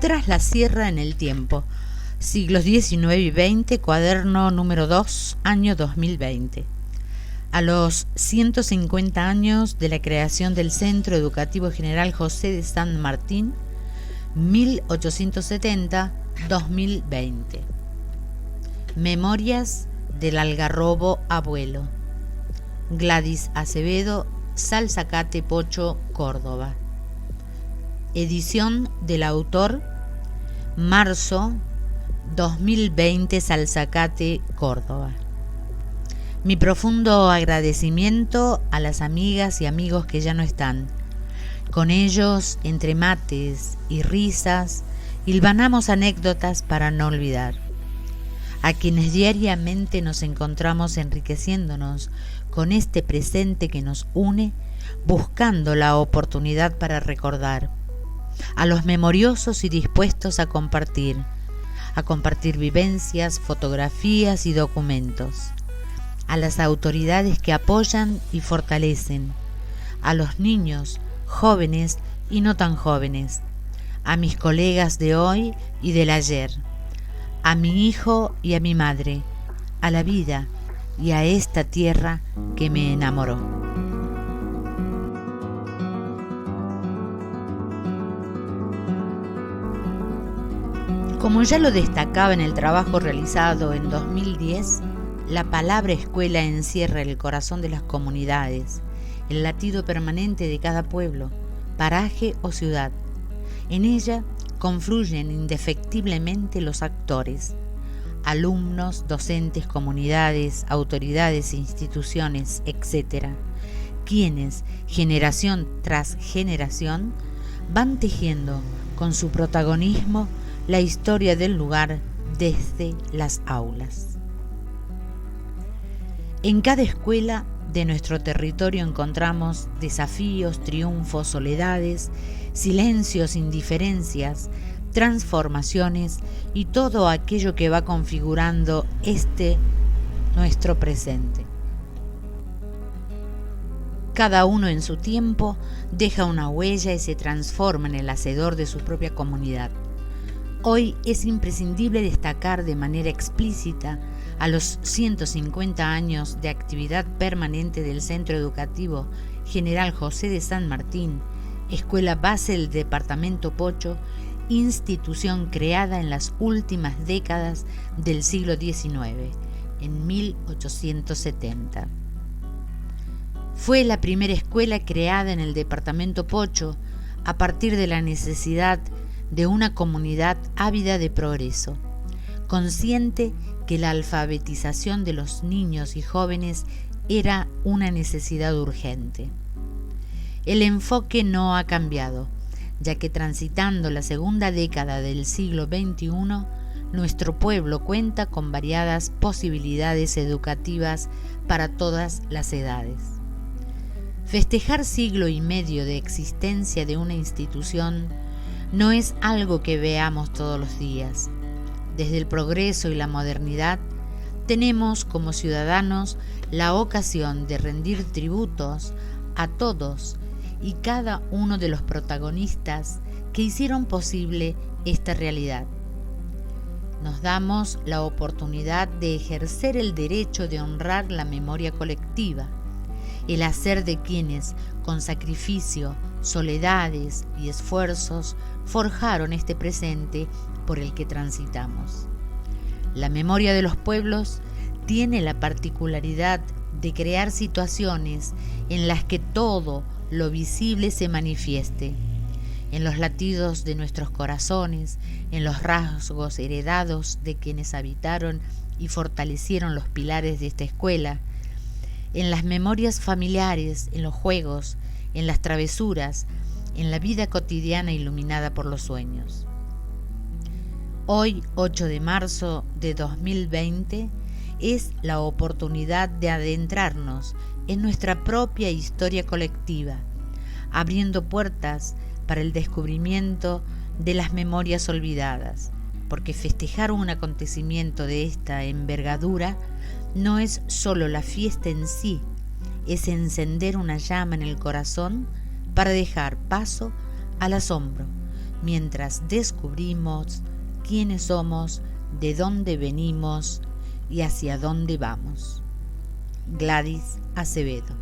Tras la sierra en el tiempo, siglos XIX y XX, cuaderno número 2, año 2020. A los 150 años de la creación del Centro Educativo General José de San Martín, 1870-2020. Memorias del algarrobo abuelo. Gladys Acevedo, Salzacate Pocho, Córdoba. Edición del autor, marzo 2020, Salzacate, Córdoba. Mi profundo agradecimiento a las amigas y amigos que ya no están. Con ellos, entre mates y risas, hilvanamos anécdotas para no olvidar. A quienes diariamente nos encontramos enriqueciéndonos con este presente que nos une, buscando la oportunidad para recordar. A los memoriosos y dispuestos a compartir vivencias, fotografías y documentos. A las autoridades que apoyan y fortalecen. A los niños, jóvenes y no tan jóvenes. A mis colegas de hoy y del ayer. A mi hijo y a mi madre. A la vida y a esta tierra que me enamoró. Como ya lo destacaba en el trabajo realizado en 2010, la palabra escuela encierra el corazón de las comunidades, el latido permanente de cada pueblo, paraje o ciudad. En ella confluyen indefectiblemente los actores, alumnos, docentes, comunidades, autoridades, instituciones, etc., quienes, generación tras generación, van tejiendo con su protagonismo la historia del lugar desde las aulas. En cada escuela de nuestro territorio encontramos desafíos, triunfos, soledades, silencios, indiferencias, transformaciones y todo aquello que va configurando nuestro presente. Cada uno en su tiempo deja una huella y se transforma en el hacedor de su propia comunidad. Hoy es imprescindible destacar de manera explícita a los 150 años de actividad permanente del Centro Educativo General José de San Martín, escuela base del departamento Pocho, institución creada en las últimas décadas del siglo XIX, en 1870. Fue la primera escuela creada en el departamento Pocho a partir de la necesidad de una comunidad ávida de progreso, consciente que la alfabetización de los niños y jóvenes era una necesidad urgente. El enfoque no ha cambiado, ya que transitando la segunda década del siglo XXI, nuestro pueblo cuenta con variadas posibilidades educativas para todas las edades. Festejar siglo y medio de existencia de una institución no es algo que veamos todos los días. Desde el progreso y la modernidad, tenemos como ciudadanos la ocasión de rendir tributos a todos y cada uno de los protagonistas que hicieron posible esta realidad. Nos damos la oportunidad de ejercer el derecho de honrar la memoria colectiva, el hacer de quienes, con sacrificio, soledades y esfuerzos, forjaron este presente por el que transitamos. La memoria de los pueblos tiene la particularidad de crear situaciones en las que todo lo visible se manifieste, en los latidos de nuestros corazones, en los rasgos heredados de quienes habitaron y fortalecieron los pilares de esta escuela, en las memorias familiares, en los juegos, en las travesuras, en la vida cotidiana iluminada por los sueños. Hoy, 8 de marzo de 2020, es la oportunidad de adentrarnos en nuestra propia historia colectiva, abriendo puertas para el descubrimiento de las memorias olvidadas, porque festejar un acontecimiento de esta envergadura no es solo la fiesta en sí, es encender una llama en el corazón para dejar paso al asombro mientras descubrimos quiénes somos, de dónde venimos y hacia dónde vamos. Gladys Acevedo.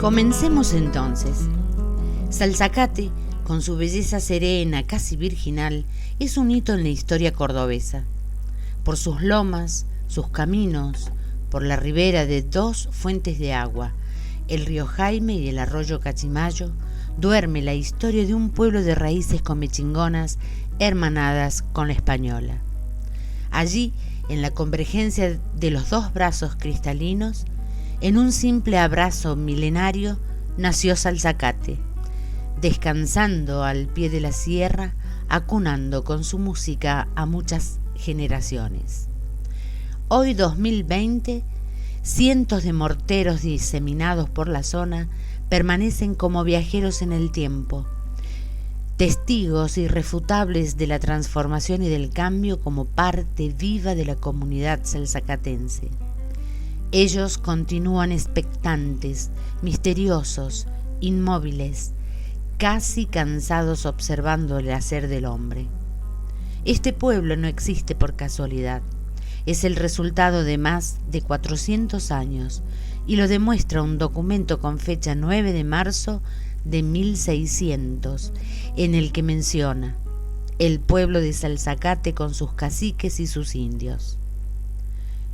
Comencemos entonces. Salzacate, con su belleza serena, casi virginal, es un hito en la historia cordobesa. Por sus lomas, sus caminos, por la ribera de dos fuentes de agua, el río Jaime y el arroyo Cachimayo, duerme la historia de un pueblo de raíces comechingonas hermanadas con la española. Allí, en la convergencia de los dos brazos cristalinos, en un simple abrazo milenario, nació Salzacate, descansando al pie de la sierra, acunando con su música a muchas generaciones. Hoy, 2020, cientos de morteros diseminados por la zona permanecen como viajeros en el tiempo, testigos irrefutables de la transformación y del cambio como parte viva de la comunidad salzacatense. Ellos continúan expectantes, misteriosos, inmóviles, casi cansados observando el hacer del hombre. Este pueblo no existe por casualidad. Es el resultado de más de 400 años y lo demuestra un documento con fecha 9 de marzo de 1600, en el que menciona el pueblo de Salzacate con sus caciques y sus indios.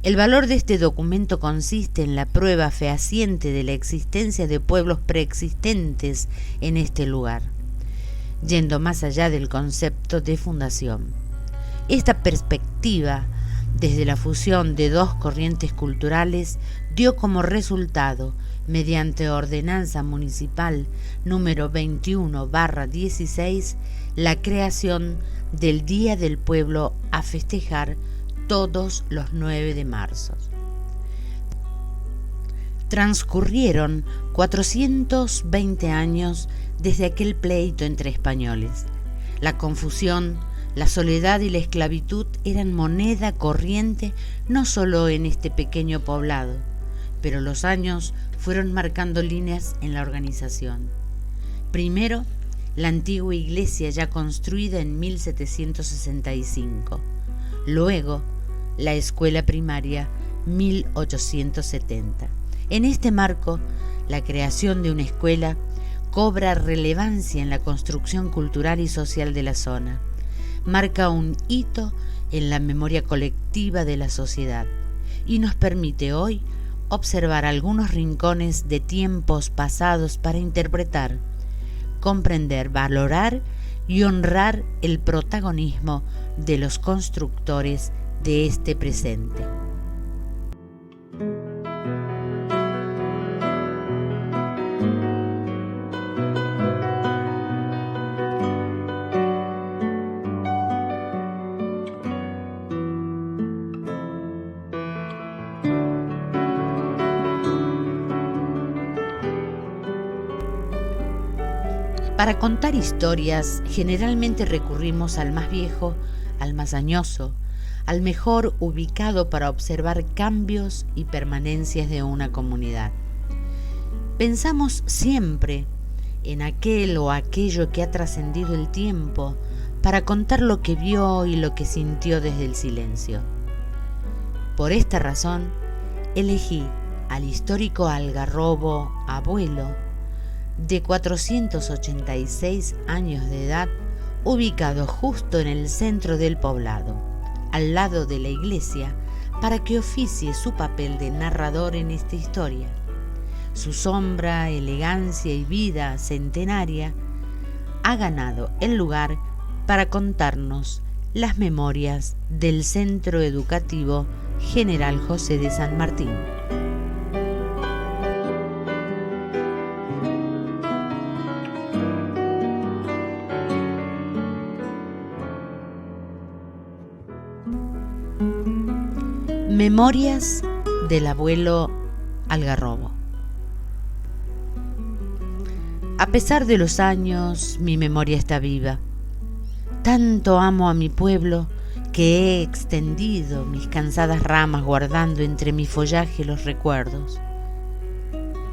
El valor de este documento consiste en la prueba fehaciente de la existencia de pueblos preexistentes en este lugar, yendo más allá del concepto de fundación. Esta perspectiva, desde la fusión de dos corrientes culturales, dio como resultado, mediante ordenanza municipal número 21/16, la creación del Día del Pueblo a festejar todos los 9 de marzo. Transcurrieron 420 años desde aquel pleito entre españoles. La confusión, la soledad y la esclavitud eran moneda corriente no solo en este pequeño poblado, pero los años fueron marcando líneas en la organización. Primero, la antigua iglesia ya construida en 1765. Luego, la escuela primaria 1870. En este marco, la creación de una escuela cobra relevancia en la construcción cultural y social de la zona. Marca un hito en la memoria colectiva de la sociedad y nos permite hoy observar algunos rincones de tiempos pasados para interpretar, comprender, valorar y honrar el protagonismo de los constructores de este presente. Para contar historias, generalmente recurrimos al más viejo, al más añoso, al mejor ubicado para observar cambios y permanencias de una comunidad. Pensamos siempre en aquel o aquello que ha trascendido el tiempo para contar lo que vio y lo que sintió desde el silencio. Por esta razón, elegí al histórico algarrobo abuelo, de 486 años de edad, ubicado justo en el centro del poblado, al lado de la iglesia, para que oficie su papel de narrador en esta historia. Su sombra, elegancia y vida centenaria ha ganado el lugar para contarnos las memorias del Centro Educativo General José de San Martín. Memorias del abuelo algarrobo. A pesar de los años, mi memoria está viva. Tanto amo a mi pueblo que he extendido mis cansadas ramas guardando entre mi follaje los recuerdos.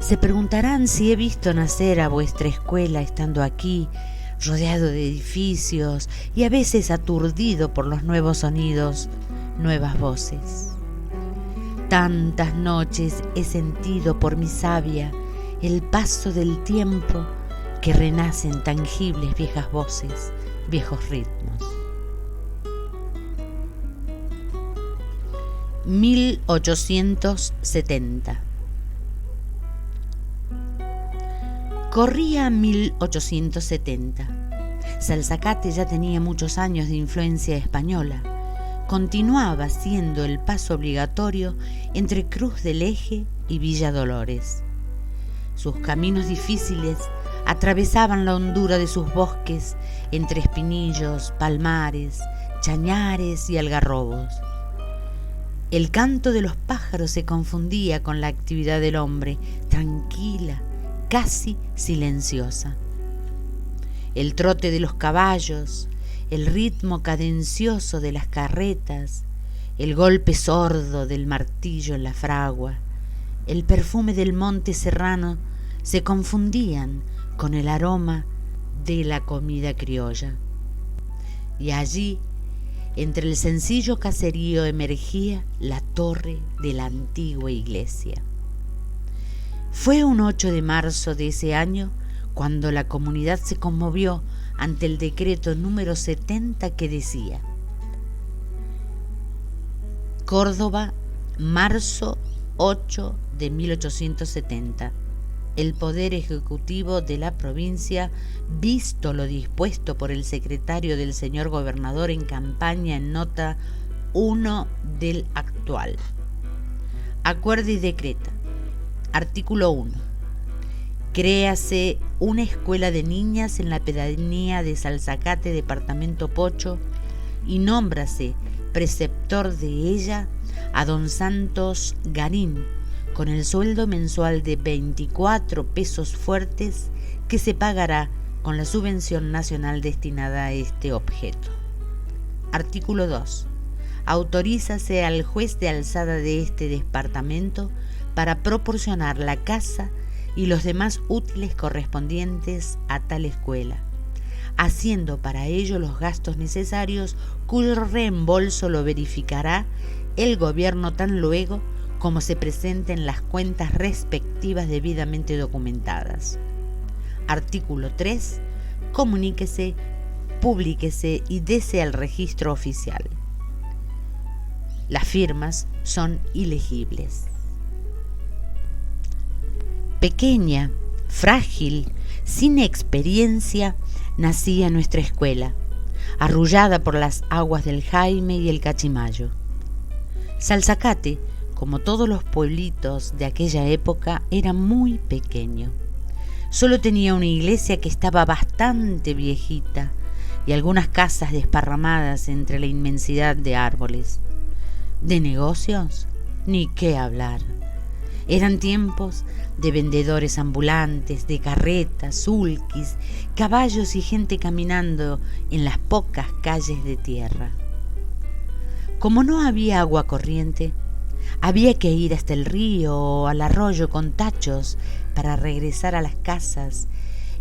Se preguntarán si he visto nacer a vuestra escuela estando aquí, rodeado de edificios y a veces aturdido por los nuevos sonidos, nuevas voces. Tantas noches he sentido por mi savia el paso del tiempo, que renacen tangibles viejas voces, viejos ritmos. 1870. Corría 1870. Salzacate ya tenía muchos años de influencia española. Continuaba siendo el paso obligatorio entre Cruz del Eje y Villa Dolores. Sus caminos difíciles atravesaban la hondura de sus bosques entre espinillos, palmares, chañares y algarrobos. El canto de los pájaros se confundía con la actividad del hombre, tranquila, casi silenciosa. El trote de los caballos, el ritmo cadencioso de las carretas, el golpe sordo del martillo en la fragua, el perfume del monte serrano se confundían con el aroma de la comida criolla. Y allí, entre el sencillo caserío, emergía la torre de la antigua iglesia. Fue un 8 de marzo de ese año cuando la comunidad se conmovió ante el decreto número 70 que decía: Córdoba, marzo 8 de 1870. El Poder Ejecutivo de la provincia, visto lo dispuesto por el secretario del señor gobernador en campaña en nota 1 del actual. Acuerda y decreta. Artículo 1. Créase una escuela de niñas en la pedanía de Salzacate, departamento Pocho, y nómbrase preceptor de ella a don Santos Garín, con el sueldo mensual de 24 pesos fuertes que se pagará con la subvención nacional destinada a este objeto. Artículo 2. Autorízase al juez de alzada de este departamento para proporcionar la casa y los demás útiles correspondientes a tal escuela, haciendo para ello los gastos necesarios, cuyo reembolso lo verificará el gobierno tan luego como se presenten las cuentas respectivas debidamente documentadas. Artículo 3. Comuníquese, publíquese y dese al registro oficial. Las firmas son ilegibles. Pequeña, frágil, sin experiencia, nacía nuestra escuela, arrullada por las aguas del Jaime y el Cachimayo. Salzacate, como todos los pueblitos de aquella época, era muy pequeño. Solo tenía una iglesia que estaba bastante viejita y algunas casas desparramadas entre la inmensidad de árboles. De negocios, ni qué hablar. Eran tiempos de vendedores ambulantes, de carretas, sulquis, caballos y gente caminando en las pocas calles de tierra. Como no había agua corriente, había que ir hasta el río o al arroyo con tachos para regresar a las casas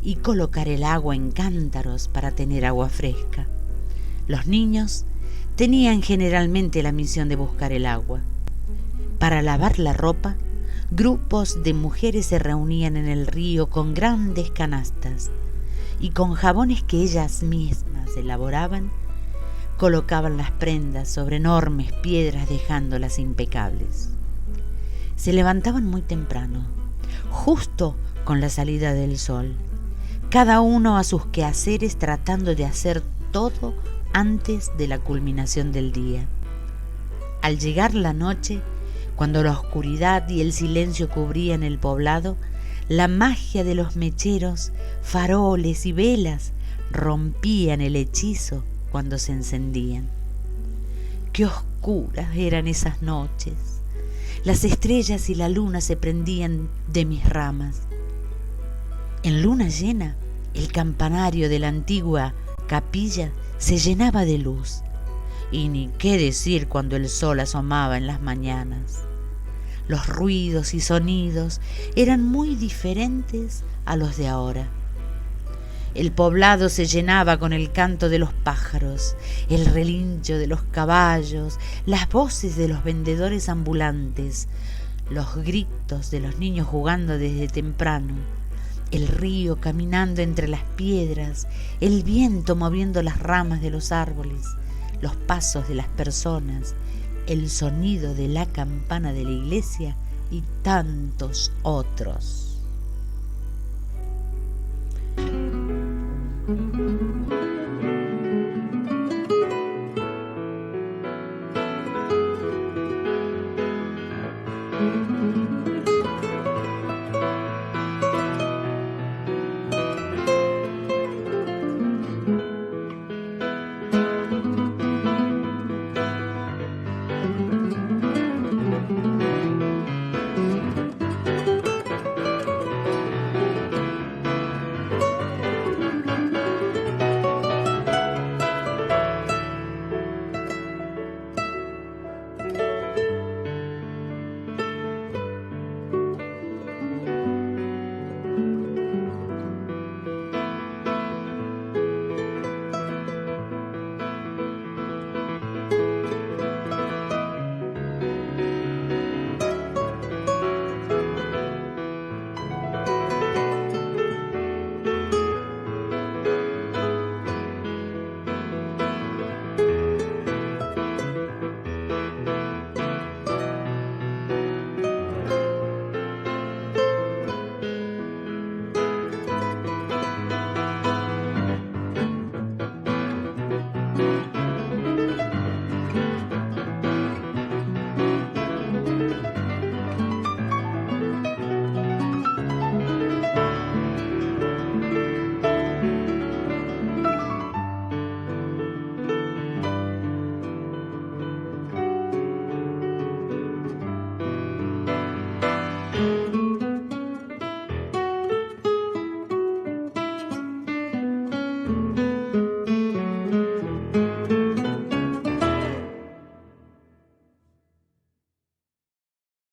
y colocar el agua en cántaros para tener agua fresca. Los niños tenían generalmente la misión de buscar el agua. Para lavar la ropa, grupos de mujeres se reunían en el río con grandes canastas y con jabones que ellas mismas elaboraban, colocaban las prendas sobre enormes piedras dejándolas impecables. Se levantaban muy temprano, justo con la salida del sol, cada uno a sus quehaceres tratando de hacer todo antes de la culminación del día. Al llegar la noche, cuando la oscuridad y el silencio cubrían el poblado, la magia de los mecheros, faroles y velas rompían el hechizo cuando se encendían. Qué oscuras eran esas noches. Las estrellas y la luna se prendían de mis ramas. En luna llena, el campanario de la antigua capilla se llenaba de luz y ni qué decir cuando el sol asomaba en las mañanas. Los ruidos y sonidos eran muy diferentes a los de ahora. El poblado se llenaba con el canto de los pájaros, el relincho de los caballos, las voces de los vendedores ambulantes, los gritos de los niños jugando desde temprano, el río caminando entre las piedras, el viento moviendo las ramas de los árboles, los pasos de las personas, el sonido de la campana de la iglesia y tantos otros.